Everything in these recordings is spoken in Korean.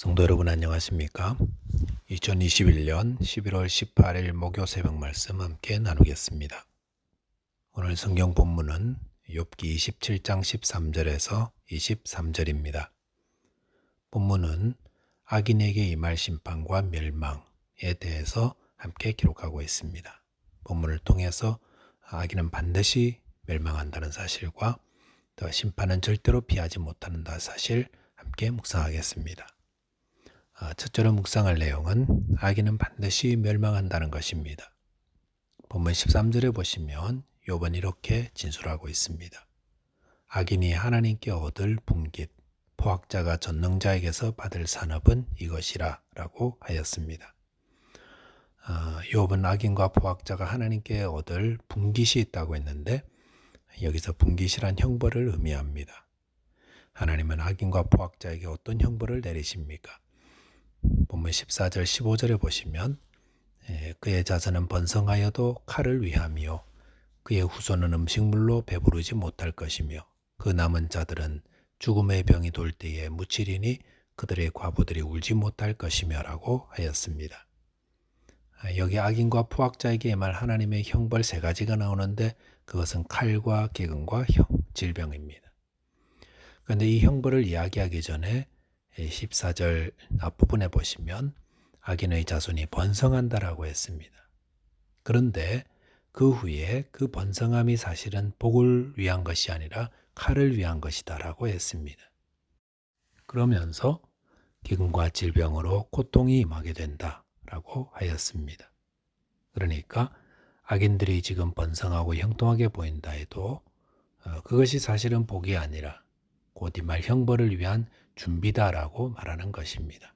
성도 여러분 안녕하십니까? 2021년 11월 18일 목요 새벽 말씀 함께 나누겠습니다. 오늘 성경 본문은 욥기 27장 13절에서 23절입니다. 본문은 악인에게 임할 심판과 멸망에 대해서 함께 기록하고 있습니다. 본문을 통해서 악인은 반드시 멸망한다는 사실과 또 심판은 절대로 피하지 못한다는 사실 함께 묵상하겠습니다. 첫째로 묵상할 내용은 악인은 반드시 멸망한다는 것입니다. 본문 13절에 보시면 욥은 이렇게 진술하고 있습니다. 악인이 하나님께 얻을 분깃, 포악자가 전능자에게서 받을 산업은 이것이라 라고 하였습니다. 욥은 악인과 포악자가 하나님께 얻을 분깃이 있다고 했는데 여기서 분깃이란 형벌을 의미합니다. 하나님은 악인과 포악자에게 어떤 형벌을 내리십니까? 본문 14절 15절에 보시면 그의 자손은 번성하여도 칼을 위함이요 그의 후손은 음식물로 배부르지 못할 것이며 그 남은 자들은 죽음의 병이 돌 때에 묻히리니 그들의 과부들이 울지 못할 것이며 라고 하였습니다. 여기 악인과 포악자에게 임할 하나님의 형벌 세 가지가 나오는데 그것은 칼과 기근과 질병입니다. 그런데 이 형벌을 이야기하기 전에 14절 앞부분에 보시면 악인의 자손이 번성한다라고 했습니다. 그런데 그 후에 그 번성함이 사실은 복을 위한 것이 아니라 칼을 위한 것이다라고 했습니다. 그러면서 기근과 질병으로 고통이 임하게 된다라고 하였습니다. 그러니까 악인들이 지금 번성하고 형통하게 보인다 해도 그것이 사실은 복이 아니라 곧 임할 형벌을 위한 준비다라고 말하는 것입니다.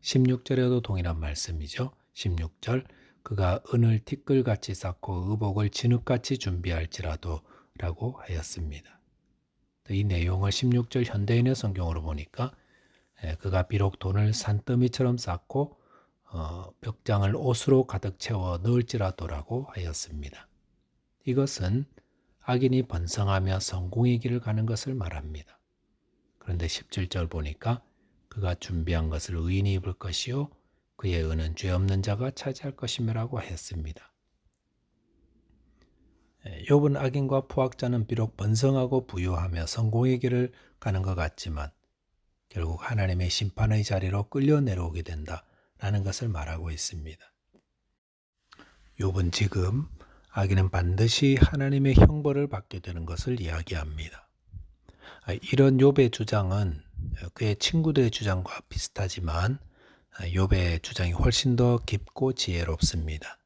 16절에도 동일한 말씀이죠. 16절 그가 은을 티끌같이 쌓고 의복을 진흙같이 준비할지라도 라고 하였습니다. 이 내용을 16절 현대인의 성경으로 보니까 그가 비록 돈을 산더미처럼 쌓고 벽장을 옷으로 가득 채워 넣을지라도라고 하였습니다. 이것은 악인이 번성하며 성공의 길을 가는 것을 말합니다. 그런데 17절 보니까 그가 준비한 것을 의인이 입을 것이요 그의 은은 죄 없는 자가 차지할 것이며라고 했습니다. 욥은 악인과 포악자는 비록 번성하고 부유하며 성공의 길을 가는 것 같지만 결국 하나님의 심판의 자리로 끌려 내려오게 된다라는 것을 말하고 있습니다. 욥은 지금 악인은 반드시 하나님의 형벌을 받게 되는 것을 이야기합니다. 이런 욥의 주장은 그의 친구들의 주장과 비슷하지만 욥의 주장이 훨씬 더 깊고 지혜롭습니다.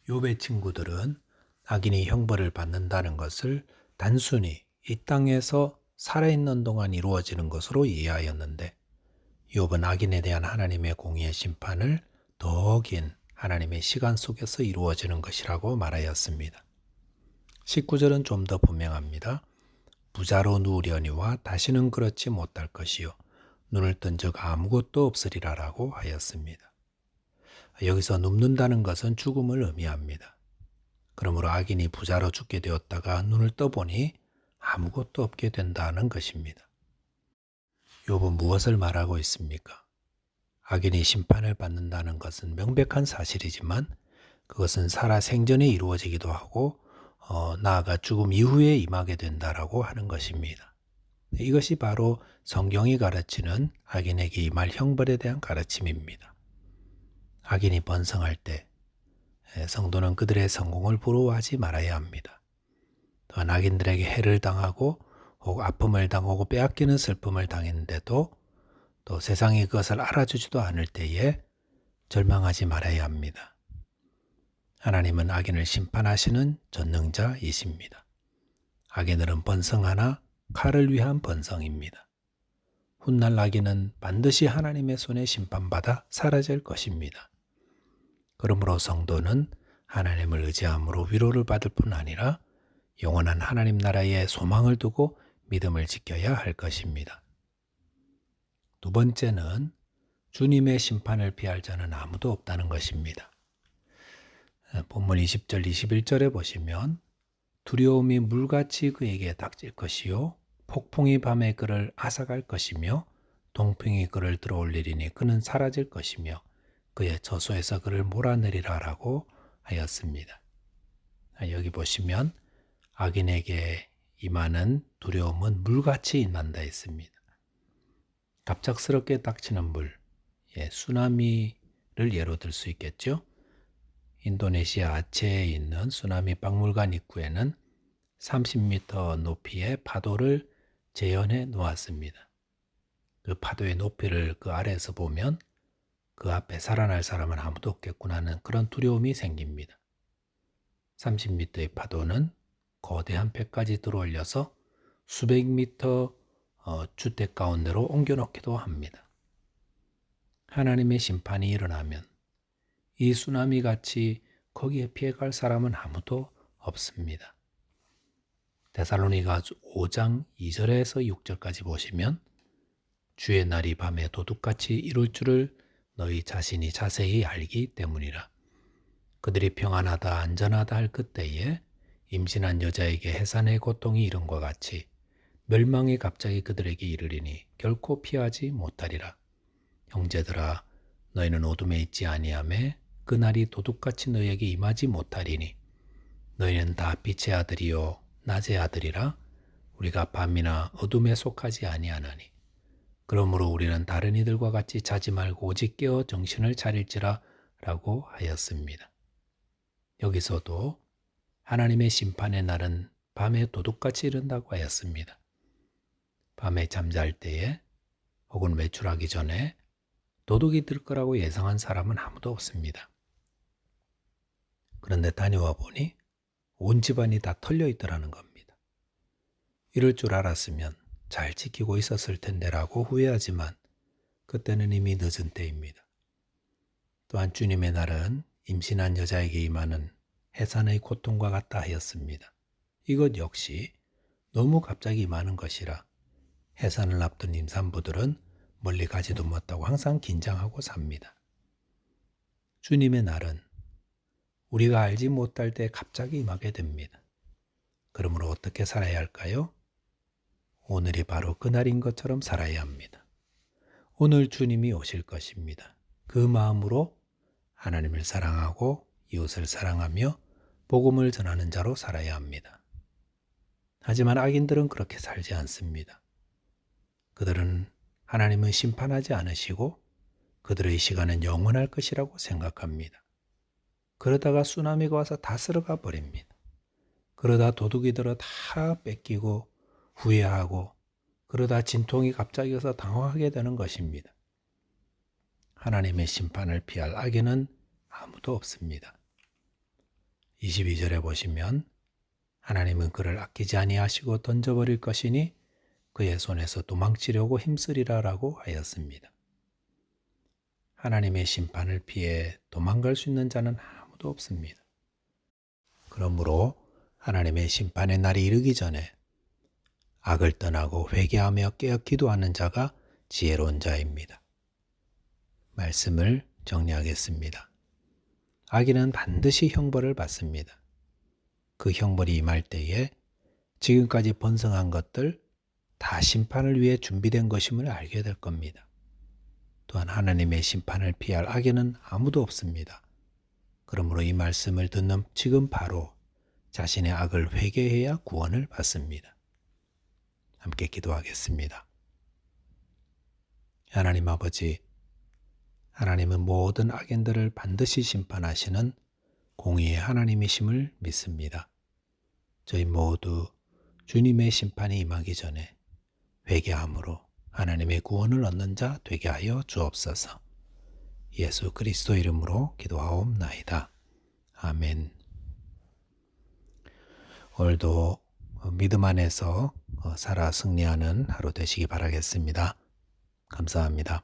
욥의 친구들은 악인이 형벌을 받는다는 것을 단순히 이 땅에서 살아있는 동안 이루어지는 것으로 이해하였는데 욥은 악인에 대한 하나님의 공의의 심판을 더 긴 하나님의 시간 속에서 이루어지는 것이라고 말하였습니다. 19절은 좀 더 분명합니다. 부자로 누우려니와 다시는 그렇지 못할 것이요 눈을 뜬 적 아무것도 없으리라 라고 하였습니다. 여기서 눕는다는 것은 죽음을 의미합니다. 그러므로 악인이 부자로 죽게 되었다가 눈을 떠보니 아무것도 없게 된다는 것입니다. 욥은 무엇을 말하고 있습니까? 악인이 심판을 받는다는 것은 명백한 사실이지만 그것은 살아 생전에 이루어지기도 하고 나아가 죽음 이후에 임하게 된다라고 하는 것입니다. 이것이 바로 성경이 가르치는 악인에게 임할 형벌에 대한 가르침입니다. 악인이 번성할 때 성도는 그들의 성공을 부러워하지 말아야 합니다. 또한 악인들에게 해를 당하고 혹 아픔을 당하고 빼앗기는 슬픔을 당했는데도 또 세상이 그것을 알아주지도 않을 때에 절망하지 말아야 합니다. 하나님은 악인을 심판하시는 전능자이십니다. 악인들은 번성하나 칼을 위한 번성입니다. 훗날 악인은 반드시 하나님의 손에 심판받아 사라질 것입니다. 그러므로 성도는 하나님을 의지함으로 위로를 받을 뿐 아니라 영원한 하나님 나라에 소망을 두고 믿음을 지켜야 할 것입니다. 두 번째는 주님의 심판을 피할 자는 아무도 없다는 것입니다. 본문 20절 21절에 보시면 두려움이 물같이 그에게 닥칠 것이요 폭풍이 밤에 그를 앗아갈 것이며 동풍이 그를 들어올리리니 그는 사라질 것이며 그의 저소에서 그를 몰아내리라라고 하였습니다. 여기 보시면 악인에게 임하는 두려움은 물같이 임한다 했습니다. 갑작스럽게 닥치는 물, 쓰나미를 예로 들 수 있겠죠. 인도네시아 아체에 있는 쓰나미 박물관 입구에는 30m 높이의 파도를 재현해 놓았습니다. 그 파도의 높이를 그 아래에서 보면 그 앞에 살아날 사람은 아무도 없겠구나 하는 그런 두려움이 생깁니다. 30m의 파도는 거대한 벽까지 들어올려서 수백 미터 주택 가운데로 옮겨놓기도 합니다. 하나님의 심판이 일어나면 이 쓰나미 같이 거기에 피해갈 사람은 아무도 없습니다. 데살로니가 5장 2절에서 6절까지 보시면 주의 날이 밤에 도둑같이 이룰 줄을 너희 자신이 자세히 알기 때문이라. 그들이 평안하다 안전하다 할 그때에 임신한 여자에게 해산의 고통이 이른과 같이 멸망이 갑자기 그들에게 이르리니 결코 피하지 못하리라. 형제들아 너희는 어둠에 있지 아니하매 그 날이 도둑같이 너희에게 임하지 못하리니 너희는 다 빛의 아들이요 낮의 아들이라. 우리가 밤이나 어둠에 속하지 아니하나니 그러므로 우리는 다른 이들과 같이 자지 말고 오직 깨어 정신을 차릴지라 라고 하였습니다. 여기서도 하나님의 심판의 날은 밤에 도둑같이 이른다고 하였습니다. 밤에 잠잘 때에 혹은 외출하기 전에 도둑이 들 거라고 예상한 사람은 아무도 없습니다. 그런데 다녀와 보니 온 집안이 다 털려 있더라는 겁니다. 이럴 줄 알았으면 잘 지키고 있었을 텐데라고 후회하지만 그때는 이미 늦은 때입니다. 또한 주님의 날은 임신한 여자에게 임하는 해산의 고통과 같다 하였습니다. 이것 역시 너무 갑자기 임하는 것이라 해산을 앞둔 임산부들은 멀리 가지도 못하고 항상 긴장하고 삽니다. 주님의 날은 우리가 알지 못할 때 갑자기 임하게 됩니다. 그러므로 어떻게 살아야 할까요? 오늘이 바로 그날인 것처럼 살아야 합니다. 오늘 주님이 오실 것입니다. 그 마음으로 하나님을 사랑하고 이웃을 사랑하며 복음을 전하는 자로 살아야 합니다. 하지만 악인들은 그렇게 살지 않습니다. 그들은 하나님은 심판하지 않으시고 그들의 시간은 영원할 것이라고 생각합니다. 그러다가 쓰나미가 와서 다 쓸어가 버립니다. 그러다 도둑이 들어 다 뺏기고 후회하고 그러다 진통이 갑자기 와서 당황하게 되는 것입니다. 하나님의 심판을 피할 악인은 아무도 없습니다. 22절에 보시면 하나님은 그를 아끼지 아니하시고 던져버릴 것이니 그의 손에서 도망치려고 힘쓰리라 라고 하였습니다. 하나님의 심판을 피해 도망갈 수 있는 자는 아무도 없습니다. 그러므로 하나님의 심판의 날이 이르기 전에 악을 떠나고 회개하며 깨어 기도하는 자가 지혜로운 자입니다. 말씀을 정리하겠습니다. 악인은 반드시 형벌을 받습니다. 그 형벌이 임할 때에 지금까지 번성한 것들 다 심판을 위해 준비된 것임을 알게 될 겁니다. 또한 하나님의 심판을 피할 악인은 아무도 없습니다. 그러므로 이 말씀을 듣는 지금 바로 자신의 악을 회개해야 구원을 받습니다. 함께 기도하겠습니다. 하나님 아버지, 하나님은 모든 악인들을 반드시 심판하시는 공의의 하나님이심을 믿습니다. 저희 모두 주님의 심판이 임하기 전에 회개함으로 하나님의 구원을 얻는 자 되게 하여 주옵소서. 예수 그리스도 이름으로 기도하옵나이다. 아멘. 오늘도 믿음 안에서 살아 승리하는 하루 되시기 바라겠습니다. 감사합니다.